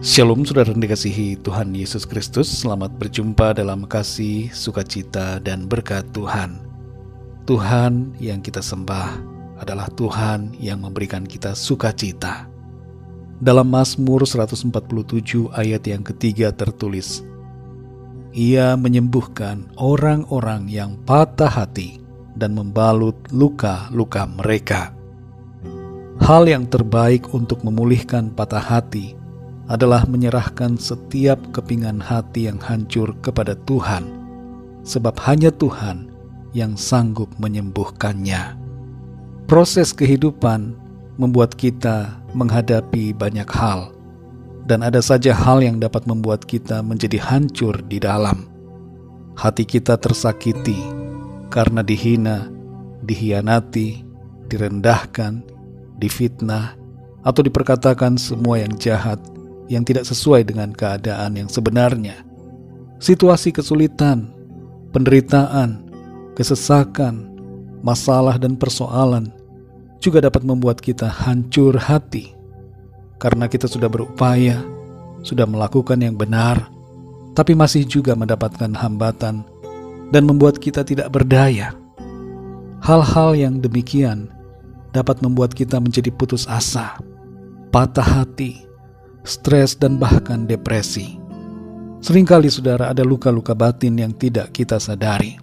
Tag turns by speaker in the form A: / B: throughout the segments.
A: Shalom saudara yang dikasihi Tuhan Yesus Kristus. Selamat berjumpa dalam kasih, sukacita, dan berkat Tuhan. Tuhan yang kita sembah adalah Tuhan yang memberikan kita sukacita. Dalam Mazmur 147 ayat yang ketiga tertulis, Ia menyembuhkan orang-orang yang patah hati dan membalut luka-luka mereka. Hal yang terbaik untuk memulihkan patah hati adalah menyerahkan setiap kepingan hati yang hancur kepada Tuhan, sebab hanya Tuhan yang sanggup menyembuhkannya. Proses kehidupan membuat kita menghadapi banyak hal, dan ada saja hal yang dapat membuat kita menjadi hancur di dalam. Hati kita tersakiti karena dihina, dihianati, direndahkan, difitnah, atau diperkatakan semua yang jahat yang tidak sesuai dengan keadaan yang sebenarnya. Situasi kesulitan, penderitaan, kesesakan, masalah dan persoalan juga dapat membuat kita hancur hati karena kita sudah berupaya, sudah melakukan yang benar, tapi masih juga mendapatkan hambatan dan membuat kita tidak berdaya. Hal-hal yang demikian dapat membuat kita menjadi putus asa, patah hati, stres, dan bahkan depresi. Seringkali saudara, ada luka-luka batin yang tidak kita sadari,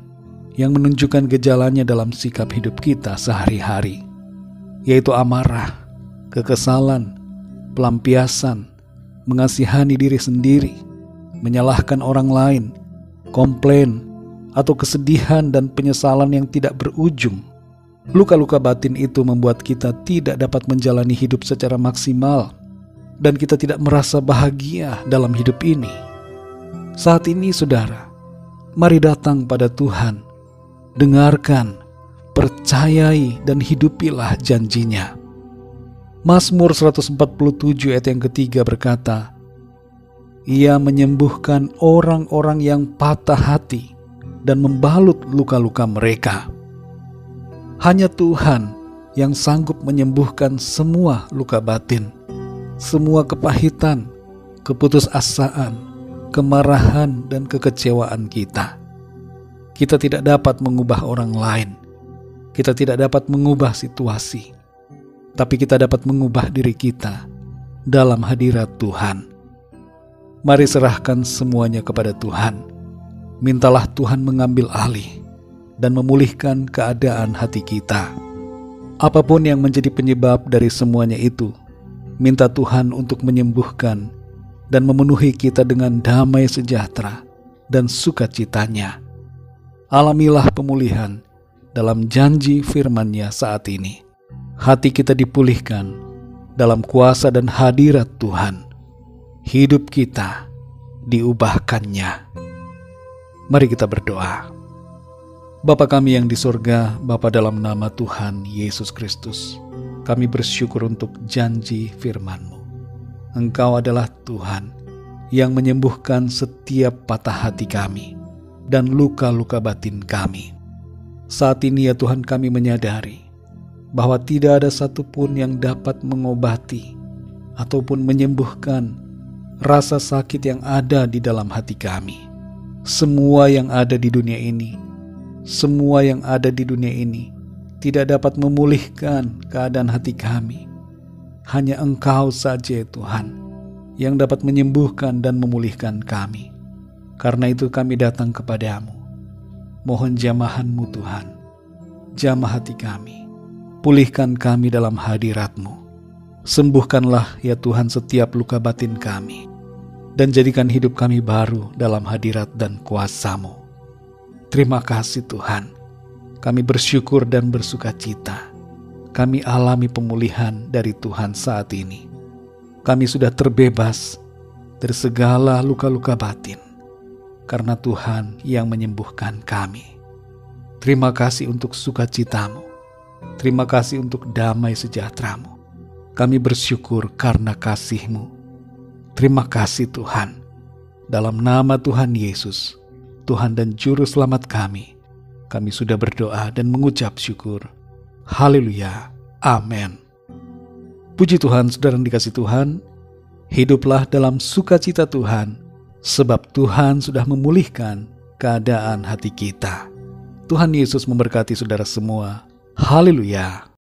A: yang menunjukkan gejalanya dalam sikap hidup kita sehari-hari, yaitu amarah, kekesalan, pelampiasan, mengasihani diri sendiri, menyalahkan orang lain, komplain, atau kesedihan dan penyesalan yang tidak berujung. Luka-luka batin itu membuat kita tidak dapat menjalani hidup secara maksimal, dan kita tidak merasa bahagia dalam hidup ini. Saat ini saudara, mari datang pada Tuhan, dengarkan, percayai, dan hidupilah janjinya. Mazmur 147 ayat yang ketiga berkata, Ia menyembuhkan orang-orang yang patah hati dan membalut luka-luka mereka. Hanya Tuhan yang sanggup menyembuhkan semua luka batin, semua kepahitan, keputusasaan, kemarahan, dan kekecewaan kita. Kita tidak dapat mengubah orang lain. Kita tidak dapat mengubah situasi. Tapi kita dapat mengubah diri kita dalam hadirat Tuhan. Mari serahkan semuanya kepada Tuhan. Mintalah Tuhan mengambil alih dan memulihkan keadaan hati kita. Apapun yang menjadi penyebab dari semuanya itu, minta Tuhan untuk menyembuhkan dan memenuhi kita dengan damai sejahtera dan sukacitanya. Alamilah pemulihan dalam janji firman-Nya saat ini. Hati kita dipulihkan dalam kuasa dan hadirat Tuhan. Hidup kita diubahkannya. Mari kita berdoa. Bapa kami yang di surga, Bapa, dalam nama Tuhan Yesus Kristus, kami bersyukur untuk janji firman-Mu. Engkau adalah Tuhan yang menyembuhkan setiap patah hati kami dan luka-luka batin kami. Saat ini ya Tuhan, kami menyadari bahwa tidak ada satupun yang dapat mengobati ataupun menyembuhkan rasa sakit yang ada di dalam hati kami. Semua yang ada di dunia ini, tidak dapat memulihkan keadaan hati kami. Hanya Engkau saja Tuhan yang dapat menyembuhkan dan memulihkan kami. Karena itu kami datang kepadamu. Mohon jamahan-Mu Tuhan. Jamah hati kami. Pulihkan kami dalam hadirat-Mu. Sembuhkanlah ya Tuhan setiap luka batin kami. Dan jadikan hidup kami baru dalam hadirat dan kuasa-Mu. Terima kasih Tuhan. Kami bersyukur dan bersukacita. Kami alami pemulihan dari Tuhan saat ini. Kami sudah terbebas dari segala luka-luka batin, karena Tuhan yang menyembuhkan kami. Terima kasih untuk sukacita-Mu. Terima kasih untuk damai sejahtera-Mu. Kami bersyukur karena kasih-Mu. Terima kasih Tuhan. Dalam nama Tuhan Yesus, Tuhan dan Juru Selamat kami sudah berdoa dan mengucap syukur. Haleluya. Amin. Puji Tuhan, saudara yang dikasih Tuhan. Hiduplah dalam sukacita Tuhan, sebab Tuhan sudah memulihkan keadaan hati kita. Tuhan Yesus memberkati saudara semua. Haleluya!